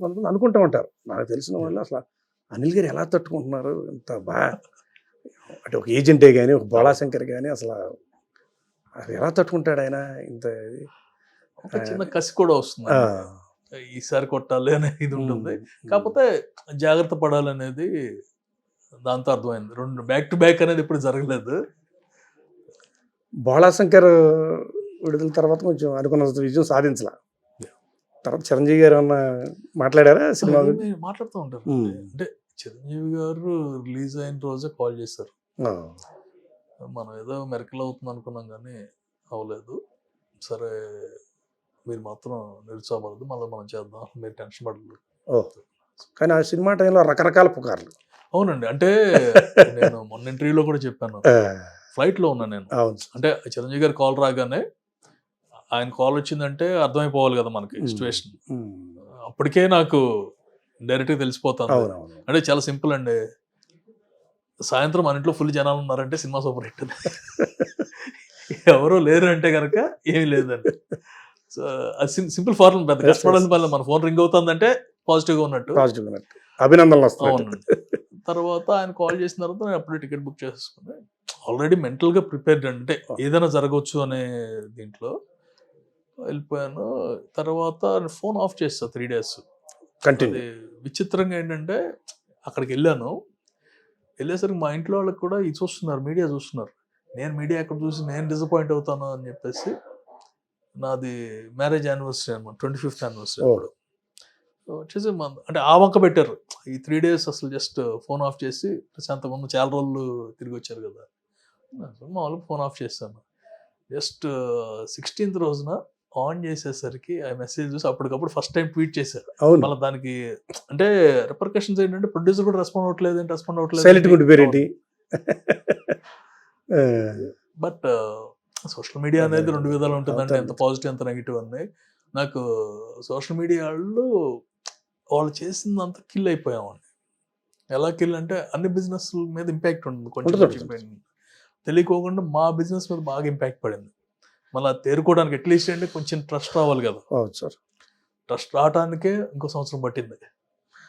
కొంతమంది అనుకుంటూ ఉంటారు. నాకు తెలిసిన వాళ్ళు అసలు అనిల్ గారు ఎలా తట్టుకుంటున్నారు ఇంత బాగా, అంటే ఒక ఏజెంటే కానీ ఒక బోళాశంకర్ కానీ అసలు అది ఎలా తట్టుకుంటాడు ఆయన ఇంత ఇది. ఒక చిన్న కసి కూడా వస్తుంది, ఈసారి కొట్టాలి అనే ఇది ఉంటుంది. కాకపోతే జాగ్రత్త పడాలనేది దాంతో అర్థమైంది. 2 బ్యాక్ టు బ్యాక్ అనేది ఇప్పుడు జరగలేదు. బోళాశంకర్ విడుదల తర్వాత కొంచెం అనుకున్న విజయం సాధించలా. తర్వాత చిరంజీవి గారు ఏమన్నా మాట్లాడారా సినిమా మాట్లాడుతూ ఉంటారు. అంటే చిరంజీవి గారు రిలీజ్ అయిన రోజే కాల్ చేశారు. మనం ఏదో మెరకల్ అవుతుంది అనుకున్నాం కానీ అవ్వలేదు. సరే మీరు మాత్రం నిరుత్సాహపడద్దు, మళ్ళీ మనం చేద్దాం, మీరు టెన్షన్ పడలేదు. కానీ ఆ సినిమా టైంలో రకరకాల పుకార్లు. అవునండి, అంటే నేను మొన్న ఇంటర్వ్యూలో కూడా చెప్పాను, ఫ్లైట్లో ఉన్నా నేను. అంటే చిరంజీవి గారు కాల్ రాగానే ఆయన కాల్ వచ్చిందంటే అర్థమైపోవాలి కదా మనకి సిచ్యువేషన్. అప్పటికే నాకు డైరెక్ట్గా తెలిసిపోతాను. అంటే చాలా సింపుల్ అండి, సాయంత్రం మన ఇంట్లో ఫుల్ జనాలు ఉన్నారంటే సినిమా సూపర్ హిట్, ఎవరో లేరు అంటే కనుక ఏమీ లేదండి. సో సింపుల్ ఫార్ములా, పెద్ద కష్టపడాలని పని. మన ఫోన్ రింగ్ అవుతుందంటే పాజిటివ్గా ఉన్నట్టు. అభినందనలు వస్తాయి. తర్వాత ఆయన కాల్ చేసిన తర్వాత నేను అప్పుడే టికెట్ బుక్ చేసుకుని ఆల్రెడీ మెంటల్గా ప్రిపేర్డ్, అంటే ఏదైనా జరగవచ్చు అనే దీంట్లో వెళ్ళిపోయాను. తర్వాత ఫోన్ ఆఫ్ చేస్తా 3 days. అది విచిత్రంగా ఏంటంటే అక్కడికి వెళ్ళేసరికి మా ఇంట్లో వాళ్ళకి కూడా ఇది చూస్తున్నారు, మీడియా చూస్తున్నారు. నేను మీడియా ఎక్కడ చూసి నేను డిసప్పాయింట్ అవుతాను అని చెప్పేసి, నాది మ్యారేజ్ యానివర్సరీ అనమాట, 25th యానివర్సరీ అప్పుడు వచ్చేసి అంటే ఆ వంక పెట్టారు. ఈ 3 days అసలు జస్ట్ ఫోన్ ఆఫ్ చేసి ప్రశాంతంగా చాలా రోజులు తిరిగి వచ్చారు కదా, మామూలుగా ఫోన్ ఆఫ్ చేస్తాను. జస్ట్ 16th రోజున ఆన్ చేసేసరికి ఆ మెసేజ్ చూసి అప్పటికప్పుడు ఫస్ట్ టైం ట్వీట్ చేశారు. మళ్ళీ దానికి అంటే రిపర్కషన్స్ ఏంటంటే ప్రొడ్యూసర్ కూడా రెస్పాండ్ అవ్వట్లేదు. బట్ సోషల్ మీడియా అనేది 2 విధాలు ఉంటుందంటే, ఎంత పాజిటివ్ ఎంత నెగిటివ్ అని. నాకు సోషల్ మీడియా వాళ్ళు చేసిందంతా కిల్ అయిపోయామండి. ఎలా కిల్ అంటే అన్ని బిజినెస్ మీద ఇంపాక్ట్ ఉంటుంది కొంచెం తెలియకోకుండా మా బిజినెస్ మీద బాగా ఇంపాక్ట్ పడింది. మళ్ళీ తేరుకోవడానికి అట్లీస్ట్ అంటే కొంచెం ట్రస్ట్ రావాలి కదా. ట్రస్ట్ రావడానికే ఇంకో సంవత్సరం పట్టింది.